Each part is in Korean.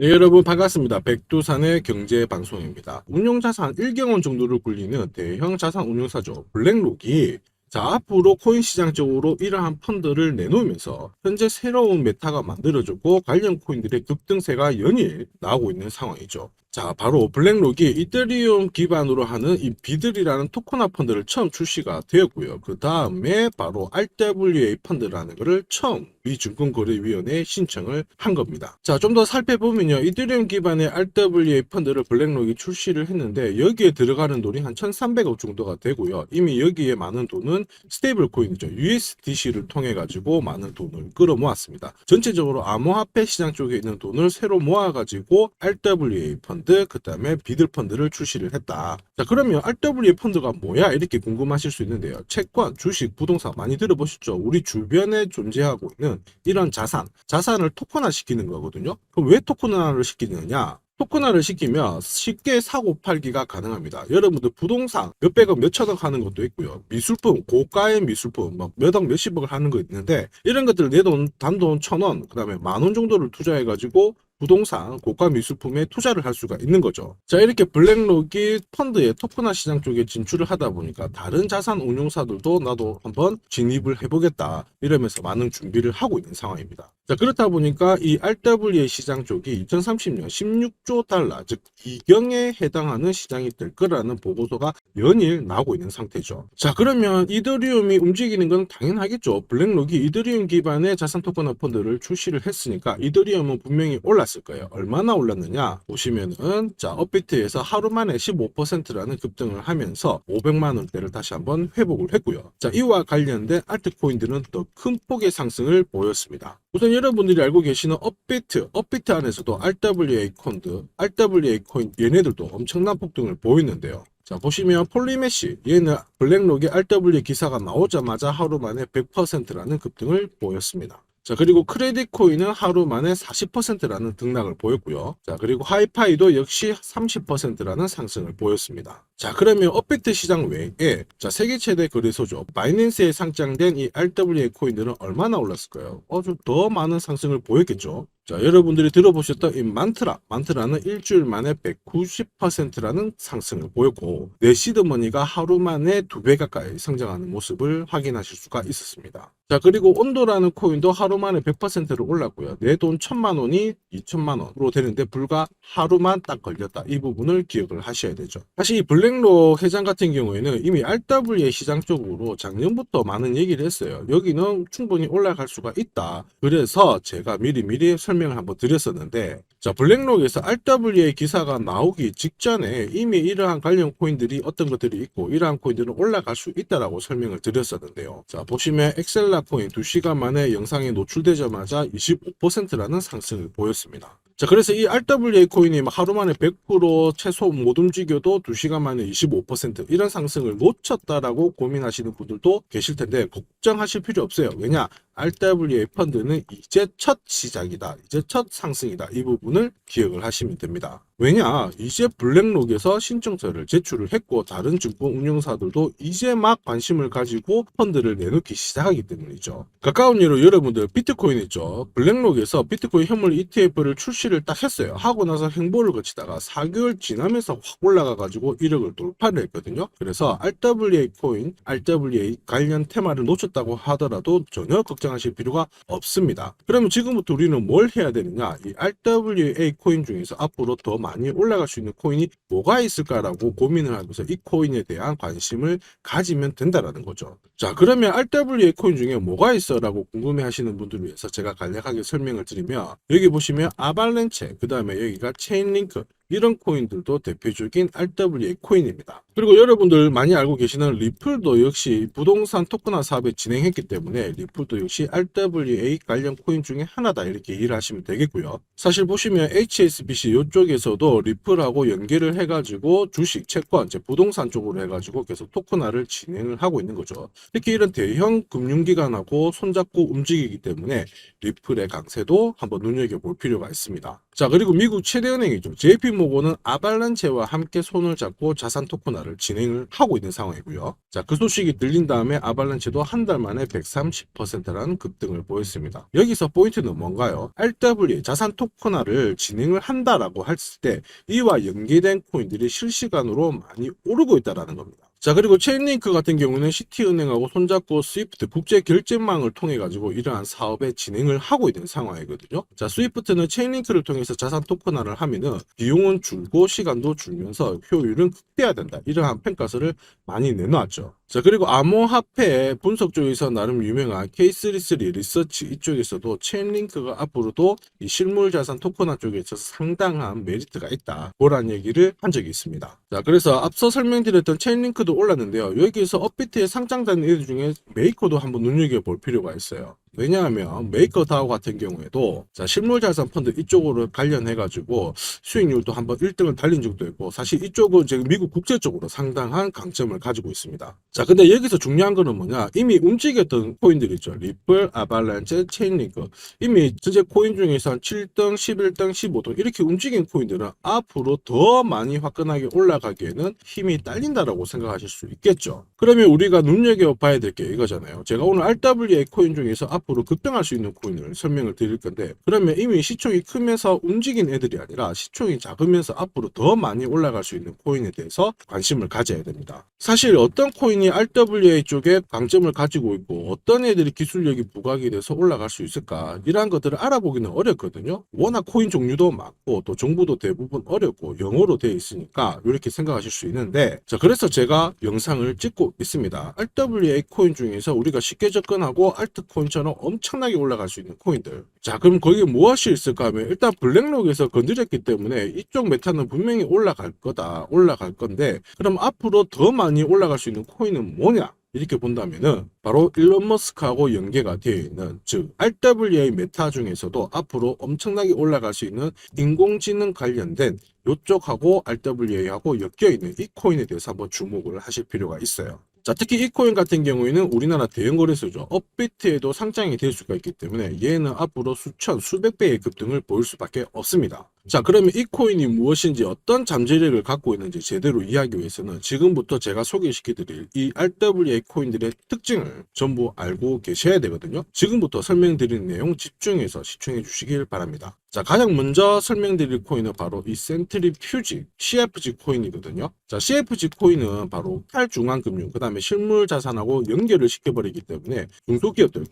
네, 여러분 반갑습니다. 백두산의 경제방송입니다. 운용자산 1경원 정도를 굴리는 대형 자산 운용사죠. 블랙록이 앞으로 코인 시장 쪽으로 이러한 펀드를 내놓으면서 현재 새로운 메타가 만들어졌고 관련 코인들의 급등세가 연일 나오고 있는 상황이죠. 바로 블랙록이 이더리움 기반으로 하는 이 비들이라는 토큰화 펀드를 처음 출시가 되었고요. 그 다음에 바로 RWA 펀드라는 것을 처음 미증권거래위원회에 신청을 한 겁니다. 좀 더 살펴보면요. 이더리움 기반의 RWA 펀드를 블랙록이 출시를 했는데 여기에 들어가는 돈이 한 1,300억 정도가 되고요. 이미 여기에 많은 돈은 스테이블 코인이죠. USDC를 통해 가지고 많은 돈을 끌어모았습니다. 전체적으로 암호화폐 시장 쪽에 있는 돈을 새로 모아가지고 RWA 펀드, 그 다음에 비들 펀드를 출시를 했다. 그러면 RWA 펀드가 뭐야? 이렇게 궁금하실 수 있는데요. 채권, 주식, 부동산 많이 들어보셨죠? 우리 주변에 존재하고 있는 이런 자산을 토큰화 시키는 거거든요. 그럼 왜 토큰화를 시키느냐? 토큰화를 시키면 쉽게 사고 팔기가 가능합니다. 여러분들 부동산 몇백억 몇천억 하는 것도 있고요. 미술품, 고가의 미술품 막 몇억 몇십억을 하는 거 있는데 이런 것들 내 돈 단돈 1,000원, 그다음에 10,000원 정도를 투자해 가지고 부동산, 고가 미술품에 투자를 할 수가 있는 거죠. 이렇게 블랙록이 펀드의 토큰화 시장 쪽에 진출을 하다 보니까 다른 자산 운용사들도 나도 한번 진입을 해보겠다 이러면서 많은 준비를 하고 있는 상황입니다. 그렇다 보니까 이 RWA 시장 쪽이 2030년 16조 달러, 즉 2경에 해당하는 시장이 될 거라는 보고서가 연일 나오고 있는 상태죠. 그러면 이더리움이 움직이는 건 당연하겠죠. 블랙록이 이더리움 기반의 자산 토큰화 펀드를 출시를 했으니까 이더리움은 분명히 올랐을 거예요. 얼마나 올랐느냐 보시면은 업비트에서 하루 만에 15%라는 급등을 하면서 500만 원대를 다시 한번 회복을 했고요. 이와 관련된 알트코인들은 더 큰 폭의 상승을 보였습니다. 우선 여러분들이 알고 계시는 업비트 안에서도 RWA 펀드, RWA 코인 얘네들도 엄청난 폭등을 보이는데요. 보시면 폴리메시, 얘는 블랙록의 RWA 기사가 나오자마자 하루 만에 100%라는 급등을 보였습니다. 그리고 크레딧 코인은 하루 만에 40%라는 등락을 보였고요. 그리고 하이파이도 역시 30%라는 상승을 보였습니다. 그러면 업비트 시장 외에 세계 최대 거래소죠. 바이낸스에 상장된 이 RWA 코인들은 얼마나 올랐을까요? 좀 더 많은 상승을 보였겠죠. 여러분들이 들어보셨던 이 만트라는 일주일 만에 190%라는 상승을 보였고 내시드머니가 하루 만에 2배 가까이 성장하는 모습을 확인하실 수가 있었습니다. 그리고 온도라는 코인도 하루 만에 100%로 올랐고요. 내 돈 1,000만 원이 2,000만 원으로 되는데 불과 하루만 딱 걸렸다. 이 부분을 기억을 하셔야 되죠. 사실 이 블랙록 회장 같은 경우에는 이미 RWA 시장 쪽으로 작년부터 많은 얘기를 했어요. 여기는 충분히 올라갈 수가 있다. 그래서 제가 미리 설명을 한번 드렸었는데 블랙록에서 RWA 기사가 나오기 직전에 이미 이러한 관련 코인들이 어떤 것들이 있고 이러한 코인들은 올라갈 수 있다라고 설명을 드렸었는데요. 보시면 엑셀라 코인 2시간 만에 영상에 노출되자마자 25%라는 상승을 보였습니다. 그래서 이 RWA 코인이 하루 만에 100% 최소 못 움직여도 2시간 만에 25% 이런 상승을 놓쳤다라고 고민하시는 분들도 계실 텐데 걱정하실 필요 없어요. 왜냐? RWA 펀드는 이제 첫 시작이다. 이제 첫 상승이다. 이 부분을 기억을 하시면 됩니다. 왜냐? 이제 블랙록에서 신청서를 제출을 했고 다른 증권 운용사들도 이제 막 관심을 가지고 펀드를 내놓기 시작하기 때문이죠. 가까운 예로 여러분들 비트코인 있죠. 블랙록에서 비트코인 현물 ETF를 출시를 딱 했어요. 하고 나서 행보를 거치다가 4개월 지나면서 확 올라가 가지고 1억을 돌파를 했거든요. 그래서 RWA 코인, RWA 관련 테마를 놓쳤다고 하더라도 전혀 걱정하실 필요가 없습니다. 그러면 지금부터 우리는 뭘 해야 되느냐? 이 RWA 코인 중에서 앞으로 더 많이 올라갈 수 있는 코인이 뭐가 있을까라고 고민을 하면서 이 코인에 대한 관심을 가지면 된다라는 거죠. 그러면 RWA 코인 중에 뭐가 있어? 라고 궁금해 하시는 분들을 위해서 제가 간략하게 설명을 드리면 여기 보시면 아발렌체, 그 다음에 여기가 체인링크 이런 코인들도 대표적인 RWA 코인입니다. 그리고 여러분들 많이 알고 계시는 리플도 역시 부동산 토큰화 사업을 진행했기 때문에 리플도 역시 RWA 관련 코인 중에 하나다 이렇게 이해를 하시면 되겠고요. 사실 보시면 HSBC 이쪽에서도 리플하고 연계를 해가지고 주식, 채권, 이제 부동산 쪽으로 해가지고 계속 토큰화를 진행을 하고 있는 거죠. 특히 이런 대형 금융기관하고 손잡고 움직이기 때문에 리플의 강세도 한번 눈여겨볼 필요가 있습니다. 그리고 미국 최대 은행이죠. JP 이모고는 아발란체와 함께 손을 잡고 자산 토큰화를 진행을 하고 있는 상황이고요. 자, 그 소식이 들린 다음에 아발란체도 한 달 만에 130%라는 급등을 보였습니다. 여기서 포인트는 뭔가요? RWA 자산 토큰화를 진행을 한다라고 했을 때 이와 연계된 코인들이 실시간으로 많이 오르고 있다는 겁니다. 자, 그리고 체인링크 같은 경우는 시티은행하고 손잡고 스위프트 국제 결제망을 통해 가지고 이러한 사업에 진행을 하고 있는 상황이거든요. 자, 스위프트는 체인링크를 통해서 자산 토큰화를 하면은 비용은 줄고 시간도 줄면서 효율은 극대화된다. 이러한 평가서를 많이 내놓았죠. 자, 그리고 암호화폐 분석 쪽에서 나름 유명한 K33 리서치 이쪽에서도 체인링크가 앞으로도 이 실물 자산 토큰화 쪽에 있어서 상당한 메리트가 있다. 그런 얘기를 한 적이 있습니다. 자, 그래서 앞서 설명드렸던 체인링크도 올랐는데요. 여기에서 업비트에 상장된 애들 중에 메이커도 한번 눈여겨볼 필요가 있어요. 왜냐하면 메이커다오 같은 경우에도 자, 실물 자산 펀드 이쪽으로 관련해 가지고 수익률도 한번 1등을 달린 적도 있고 사실 이쪽은 지금 미국 국제적으로 상당한 강점을 가지고 있습니다. 자, 근데 여기서 중요한 거는 뭐냐, 이미 움직였던 코인들 있죠. 리플, 아발란체, 체인링크, 이미 전체 코인 중에서 한 7등, 11등, 15등 이렇게 움직인 코인들은 앞으로 더 많이 화끈하게 올라가기에는 힘이 딸린다라고 생각하실 수 있겠죠. 그러면 우리가 눈여겨봐야 될 게 이거잖아요. 제가 오늘 RWA 코인 중에서 앞으로 급등할 수 있는 코인을 설명을 드릴 건데, 그러면 이미 시총이 크면서 움직인 애들이 아니라 시총이 작으면서 앞으로 더 많이 올라갈 수 있는 코인에 대해서 관심을 가져야 됩니다. 사실 어떤 코인이 RWA 쪽에 강점을 가지고 있고 어떤 애들이 기술력이 부각이 돼서 올라갈 수 있을까, 이러한 것들을 알아보기는 어렵거든요. 워낙 코인 종류도 많고 또 정보도 대부분 어렵고 영어로 되어 있으니까 이렇게 생각하실 수 있는데, 자, 그래서 제가 영상을 찍고 있습니다. RWA 코인 중에서 우리가 쉽게 접근하고 알트코인처럼 엄청나게 올라갈 수 있는 코인들. 자, 그럼 거기에 무엇이 있을까 하면 일단 블랙록에서 건드렸기 때문에 이쪽 메타는 분명히 올라갈 거다. 올라갈 건데, 그럼 앞으로 더 많이 올라갈 수 있는 코인은 뭐냐? 이렇게 본다면은 바로 일론 머스크하고 연계가 되어 있는, 즉 RWA 메타 중에서도 앞으로 엄청나게 올라갈 수 있는 인공지능 관련된 이쪽하고 RWA하고 엮여 있는 이 코인에 대해서 한번 주목을 하실 필요가 있어요. 자, 특히 이 코인 같은 경우에는 우리나라 대형 거래소죠. 업비트에도 상장이 될 수가 있기 때문에 얘는 앞으로 수천, 수백 배의 급등을 보일 수밖에 없습니다. 자, 그러면 이 코인이 무엇인지 어떤 잠재력을 갖고 있는지 제대로 이해하기 위해서는 지금부터 제가 소개시켜드릴 이 RWA 코인들의 특징을 전부 알고 계셔야 되거든요. 지금부터 설명드리는 내용 집중해서 시청해 주시길 바랍니다. 자, 가장 먼저 설명드릴 코인은 바로 이 센트리퓨지 CFG 코인이거든요. 자, CFG 코인은 바로 탈중앙금융, 그 다음에 실물 자산하고 연결을 시켜버리기 때문에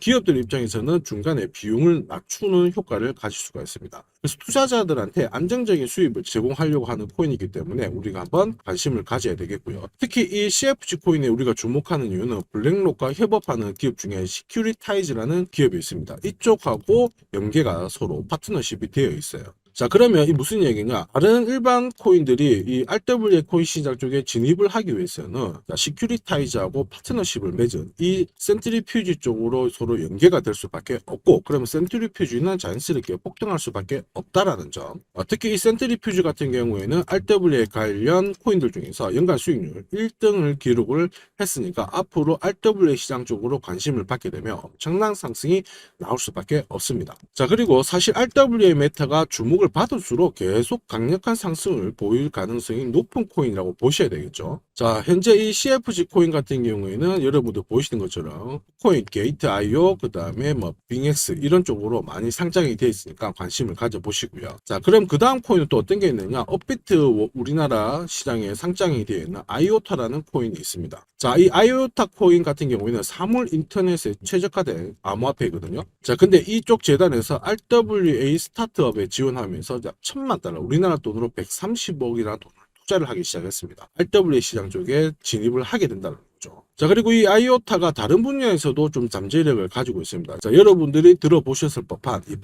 기업들 입장에서는 중간에 비용을 낮추는 효과를 가질 수가 있습니다. 그래서 투자자들한테 안정적인 수입을 제공하려고 하는 코인이기 때문에 우리가 한번 관심을 가져야 되겠고요. 특히 이 CFG 코인에 우리가 주목하는 이유는 블랙록과 협업하는 기업 중에 시큐리타이즈라는 기업이 있습니다. 이쪽하고 연계가 서로 파트너십이 되어 있어요. 자, 그러면 이 무슨 얘기냐? 다른 일반 코인들이 이 RWA 코인 시장 쪽에 진입을 하기 위해서는 시큐리타이즈하고 파트너십을 맺은 이 센트리퓨지 쪽으로 서로 연계가 될 수밖에 없고, 그러면 센트리퓨지는 자연스럽게 폭등할 수밖에 없다라는 점. 특히 이 센트리퓨지 같은 경우에는 RWA 관련 코인들 중에서 연간 수익률 1등을 기록을 했으니까 앞으로 RWA 시장 쪽으로 관심을 받게 되면 엄청난 상승이 나올 수밖에 없습니다. 자, 그리고 사실 RWA 메타가 주목을 받을수록 계속 강력한 상승을 보일 가능성이 높은 코인이라고 보셔야 되겠죠. 자, 현재 이 CFG 코인 같은 경우에는 여러분들 보시는 것처럼 코인 게이트 IO, 그 다음에 뭐 빙엑스 이런 쪽으로 많이 상장이 되어 있으니까 관심을 가져보시고요. 자, 그럼 그 다음 코인은 또 어떤 게 있느냐? 업비트 우리나라 시장에 상장이 되어 있는 아이오타라는 코인이 있습니다. 자, 이 아이오타 코인 같은 경우에는 사물 인터넷에 최적화된 암호화폐거든요. 자, 근데 이쪽 재단에서 RWA 스타트업에 지원하면서 약 1,000만 달러, 우리나라 돈으로 130억이라는 돈을 투자를 하기 시작했습니다. RWA 시장 쪽에 진입을 하게 된다는 거죠. 자, 그리고 이 아이오타가 다른 분야에서도 좀 잠재력을 가지고 있습니다. 자, 여러분들이 들어보셨을 법한 이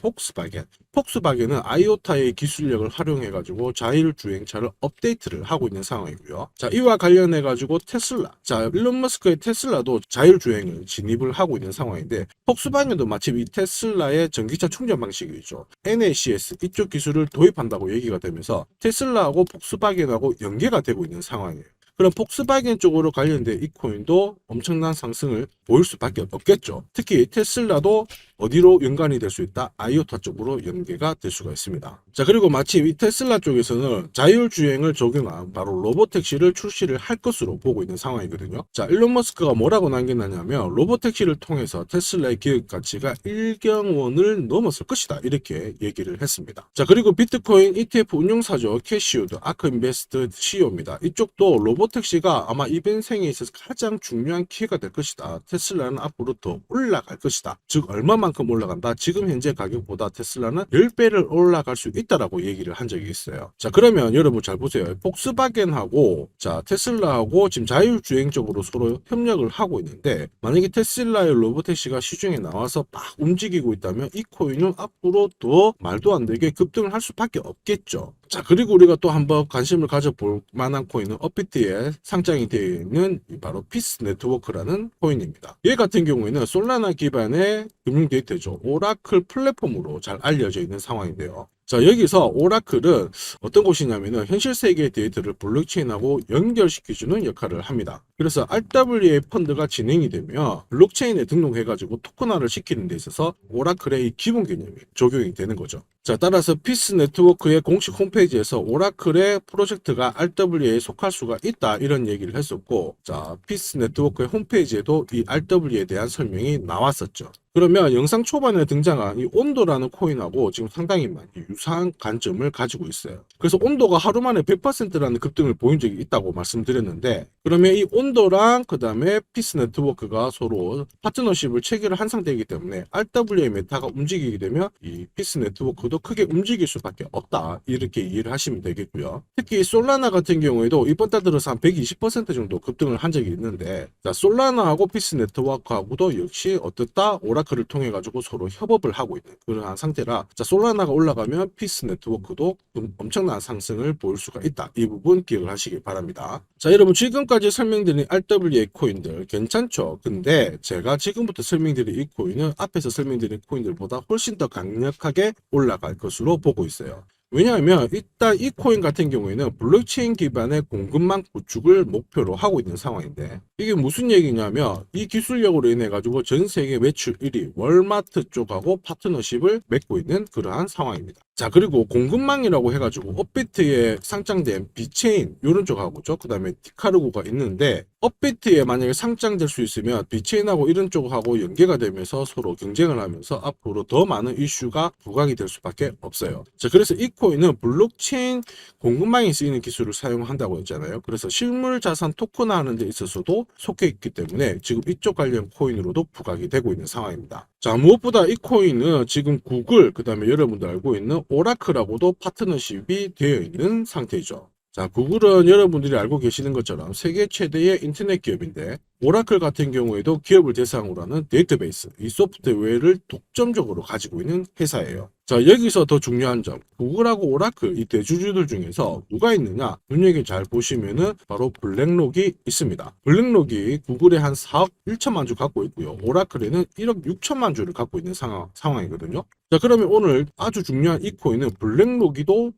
폭스바겐은 아이오타의 기술력을 활용해 가지고 자율주행차를 업데이트를 하고 있는 상황이고요. 자, 이와 관련해 가지고 테슬라, 자, 일론 머스크의 테슬라도 자율주행을 진입을 하고 있는 상황인데, 폭스바겐도 마침 이 테슬라의 전기차 충전 방식이죠, NACS 이쪽 기술을 도입한다고 얘기가 되면서 테슬라하고 폭스바겐하고 연계가 되고 있는 상황이에요. 그럼 폭스바겐 쪽으로 관련된 이 코인도 엄청난 상승을 보일 수밖에 없겠죠. 특히 테슬라도 어디로 연관이 될 수 있다? 아이오타 쪽으로 연계가 될 수가 있습니다. 자, 그리고 마침 이 테슬라 쪽에서는 자율주행을 적용한 바로 로보택시를 출시를 할 것으로 보고 있는 상황이거든요. 자, 일론 머스크가 뭐라고 남겼느냐면 로보택시를 통해서 테슬라의 기업 가치가 1경 원을 넘었을 것이다. 이렇게 얘기를 했습니다. 자, 그리고 비트코인 ETF 운용사죠. 캐시우드 아크인베스트 CEO입니다. 이쪽도 로보택시가 아마 이번 생에 있어서 가장 중요한 기회가 될 것이다. 테슬라는 앞으로 더 올라갈 것이다. 즉 얼마만큼 올라간다. 지금 현재 가격보다 테슬라는 10배를 올라갈 수 있다라고 얘기를 한 적이 있어요. 자, 그러면 여러분 잘 보세요. 폭스바겐하고 자 테슬라하고 지금 자율주행적으로 서로 협력을 하고 있는데 만약에 테슬라의 로보택시가 시중에 나와서 막 움직이고 있다면 이 코인은 앞으로 더 말도 안 되게 급등을 할 수밖에 없겠죠. 자, 그리고 우리가 또 한번 관심을 가져볼 만한 코인은 업비트에 상장이 되어 있는 바로 피스 네트워크라는 코인입니다. 얘 같은 경우에는 솔라나 기반의 금융 데이터죠. 오라클 플랫폼으로 잘 알려져 있는 상황인데요. 자, 여기서 오라클은 어떤 곳이냐면은 현실 세계의 데이터를 블록체인하고 연결시켜주는 역할을 합니다. 그래서 RWA 펀드가 진행이 되면 블록체인에 등록해가지고 토큰화를 시키는 데 있어서 오라클의 이 기본 개념이 적용이 되는 거죠. 자, 따라서 피스 네트워크의 공식 홈페이지에서 오라클의 프로젝트가 RWA에 속할 수가 있다 이런 얘기를 했었고, 자, 피스 네트워크의 홈페이지에도 이 RWA에 대한 설명이 나왔었죠. 그러면 영상 초반에 등장한 이 온도라는 코인하고 지금 상당히 많이 유사한 관점을 가지고 있어요. 그래서 온도가 하루 만에 100%라는 급등을 보인 적이 있다고 말씀드렸는데, 그러면 이 온도랑 그 다음에 피스 네트워크가 서로 파트너십을 체결을 한 상태이기 때문에 RWA 메타가 움직이게 되면 이 피스 네트워크도 크게 움직일 수밖에 없다 이렇게 이해를 하시면 되겠고요. 특히 솔라나 같은 경우에도 이번 달 들어서 한 120% 정도 급등을 한 적이 있는데, 자, 솔라나하고 피스 네트워크하고도 역시 어떻다 오라클을 통해 가지고 서로 협업을 하고 있는 그러한 상태라, 자, 솔라나가 올라가면 피스 네트워크도 엄청난 상승을 보일 수가 있다. 이 부분 기억을 하시기 바랍니다. 자, 여러분 지금까지 설명드린 RWA 코인들 괜찮죠? 근데 제가 지금부터 설명드린 이 코인은 앞에서 설명드린 코인들보다 훨씬 더 강력하게 올라갈 것으로 보고 있어요. 왜냐하면 일단 이 코인 같은 경우에는 블록체인 기반의 공급망 구축을 목표로 하고 있는 상황인데, 이게 무슨 얘기냐면 이 기술력으로 인해 가지고 전 세계 매출 1위 월마트 쪽하고 파트너십을 맺고 있는 그러한 상황입니다. 자, 그리고 공급망이라고 해가지고 업비트에 상장된 비체인 이런 쪽하고죠. 그 다음에 디카르고가 있는데, 업비트에 만약에 상장될 수 있으면 비체인하고 이런 쪽하고 연계가 되면서 서로 경쟁을 하면서 앞으로 더 많은 이슈가 부각이 될 수밖에 없어요. 자, 그래서 이 코인은 블록체인 공급망에 쓰이는 기술을 사용한다고 했잖아요. 그래서 실물 자산 토큰화하는 데 있어서도 속해 있기 때문에 지금 이쪽 관련 코인으로도 부각이 되고 있는 상황입니다. 자, 무엇보다 이 코인은 지금 구글, 그 다음에 여러분들 알고 있는 오라클하고도 파트너십이 되어 있는 상태이죠. 자, 구글은 여러분들이 알고 계시는 것처럼 세계 최대의 인터넷 기업인데, 오라클 같은 경우에도 기업을 대상으로 하는 데이터베이스, 이 소프트웨어를 독점적으로 가지고 있는 회사예요. 자, 여기서 더 중요한 점, 구글하고 오라클 이 대주주들 중에서 누가 있느냐 눈여겨 잘 보시면은 바로 블랙록이 있습니다. 블랙록이 구글에 한 4억 1천만 주 갖고 있고요, 오라클에는 1억 6천만 주를 갖고 있는 상황이거든요. 자, 그러면 오늘 아주 중요한 이 코인은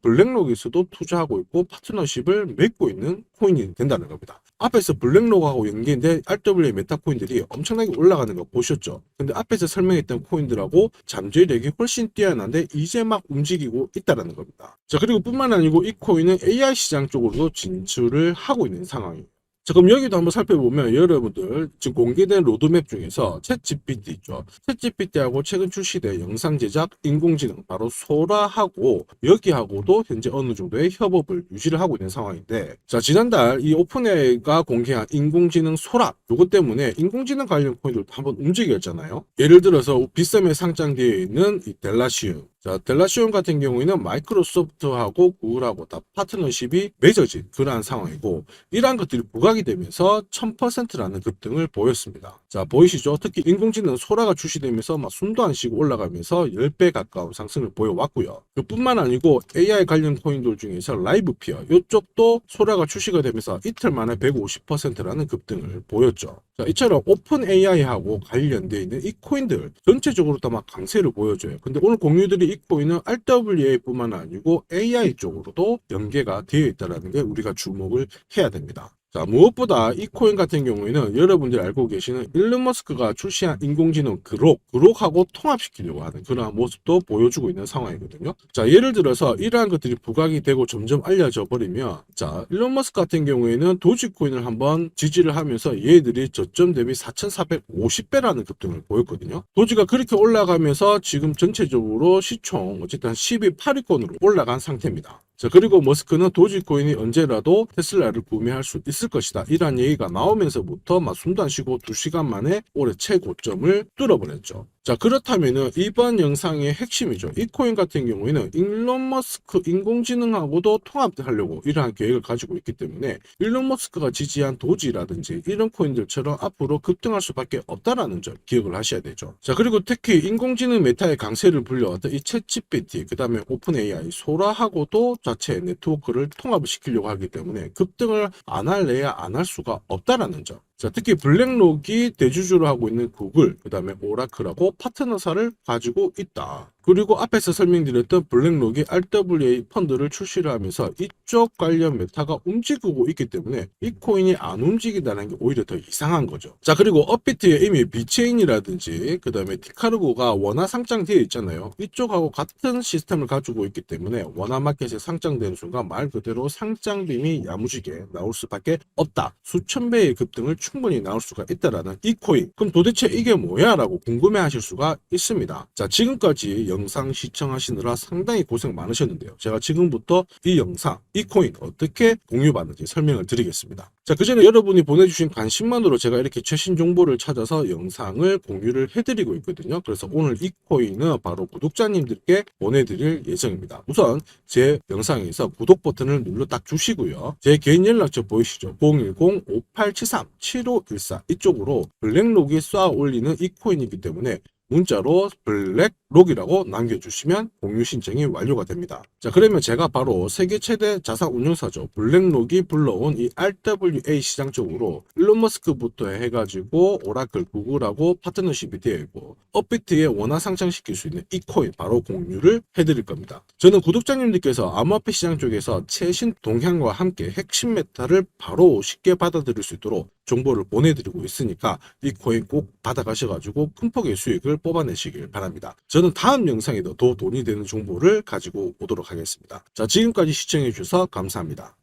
블랙록에서도 투자하고 있고 파트너십을 맺고 있는 코인이 된다는 겁니다. 앞에서 블랙록하고 연계된 RWA 메타 코인들이 엄청나게 올라가는 거 보셨죠? 근데 앞에서 설명했던 코인들하고 잠재력이 훨씬 뛰어난데 이제 막 움직이고 있다는 겁니다. 자, 그리고 뿐만 아니고 이 코인은 AI 시장 쪽으로도 진출을 하고 있는 상황이에요. 자, 그럼 여기도 한번 살펴보면 여러분들 지금 공개된 로드맵 중에서 챗GPT 있죠. 챗GPT하고 최근 출시된 영상 제작 인공지능 바로 소라하고 여기하고도 현재 어느 정도의 협업을 유지를 하고 있는 상황인데, 자, 지난달 이 오픈AI가 공개한 인공지능 소라 요것 때문에 인공지능 관련 코인들도 한번 움직였잖아요. 예를 들어서 빗썸에 상장되어 있는 이 델라시움, 자, 델라시온 같은 경우에는 마이크로소프트하고 구글하고 다 파트너십이 맺어진 그러한 상황이고, 이러한 것들이 부각이 되면서 1000%라는 급등을 보였습니다. 자, 보이시죠? 특히 인공지능 소라가 출시되면서 막 숨도 안 쉬고 올라가면서 10배 가까운 상승을 보여왔고요. 그뿐만 아니고 AI 관련 코인들 중에서 라이브피어 이쪽도 소라가 출시가 되면서 이틀 만에 150%라는 급등을 보였죠. 자, 이처럼 오픈 AI하고 관련되어 있는 이 코인들 전체적으로 다 막 강세를 보여줘요. 근데 오늘 공유들이 이 코인은 RWA뿐만 아니고 AI 쪽으로도 연계가 되어 있다는 게 우리가 주목을 해야 됩니다. 자, 무엇보다 이 코인 같은 경우에는 여러분들이 알고 계시는 일론 머스크가 출시한 인공지능 그록하고 통합시키려고 하는 그러한 모습도 보여주고 있는 상황이거든요. 자, 예를 들어서 이러한 것들이 부각이 되고 점점 알려져 버리면, 자, 일론 머스크 같은 경우에는 도지코인을 한번 지지를 하면서 얘들이 저점 대비 4,450배라는 급등을 보였거든요. 도지가 그렇게 올라가면서 지금 전체적으로 시총 어쨌든 10위 8위권으로 올라간 상태입니다. 자, 그리고 머스크는 도지코인이 언제라도 테슬라를 구매할 수 있을 것이다, 이러한 얘기가 나오면서부터 막 숨도 안 쉬고 2시간 만에 올해 최고점을 뚫어버렸죠. 자, 그렇다면은 이번 영상의 핵심이죠. 이 코인 같은 경우에는 일론 머스크 인공지능하고도 통합하려고 이러한 계획을 가지고 있기 때문에 일론 머스크가 지지한 도지라든지 이런 코인들처럼 앞으로 급등할 수밖에 없다라는 점 기억을 하셔야 되죠. 자, 그리고 특히 인공지능 메타의 강세를 불려왔던 이 챗GPT, 그 다음에 오픈 AI, 소라하고도 자체 네트워크를 통합을 시키려고 하기 때문에 급등을 안 할래야 안 할 수가 없다라는 점. 자, 특히 블랙록이 대주주로 하고 있는 구글, 그 다음에 오라클하고 파트너사를 가지고 있다. 그리고 앞에서 설명드렸던 블랙록이 RWA 펀드를 출시를 하면서 이쪽 관련 메타가 움직이고 있기 때문에 이 코인이 안 움직인다는 게 오히려 더 이상한 거죠. 자, 그리고 업비트에 이미 비체인이라든지 그 다음에 티카르고가 원화 상장되어 있잖아요. 이쪽하고 같은 시스템을 가지고 있기 때문에 원화 마켓에 상장되는 순간 말 그대로 상장빔이 야무지게 나올 수밖에 없다. 수천 배의 급등을 충분히 나올 수가 있다라는 이 코인. 그럼 도대체 이게 뭐야? 라고 궁금해 하실 수가 있습니다. 자, 지금까지 영상 시청하시느라 상당히 고생 많으셨는데요. 제가 지금부터 이 영상, 이 코인 어떻게 공유받는지 설명을 드리겠습니다. 자, 그 전에 여러분이 보내주신 관심만으로 제가 이렇게 최신 정보를 찾아서 영상을 공유를 해드리고 있거든요. 그래서 오늘 이 코인은 바로 구독자님들께 보내드릴 예정입니다. 우선 제 영상에서 구독 버튼을 눌러 딱 주시고요. 제 개인 연락처 보이시죠? 010-5873-7514 이쪽으로 블랙록이 쏘아 올리는 이 코인이기 때문에 문자로 블랙록이라고 남겨주시면 공유 신청이 완료가 됩니다. 자, 그러면 제가 바로 세계 최대 자산 운용사죠. 블랙록이 불러온 이 RWA 시장 쪽으로 일론 머스크부터 해가지고 오라클, 구글하고 파트너십이 되어 있고 업비트에 원화 상장시킬 수 있는 이 코인 바로 공유를 해드릴 겁니다. 저는 구독자님들께서 암호화폐 시장 쪽에서 최신 동향과 함께 핵심 메타를 바로 쉽게 받아들일 수 있도록 정보를 보내드리고 있으니까 이 코인 꼭 받아가셔가지고 큰 폭의 수익을 뽑아내시길 바랍니다. 저는 다음 영상에도 더 돈이 되는 정보를 가지고 오도록 하겠습니다. 자, 지금까지 시청해주셔서 감사합니다.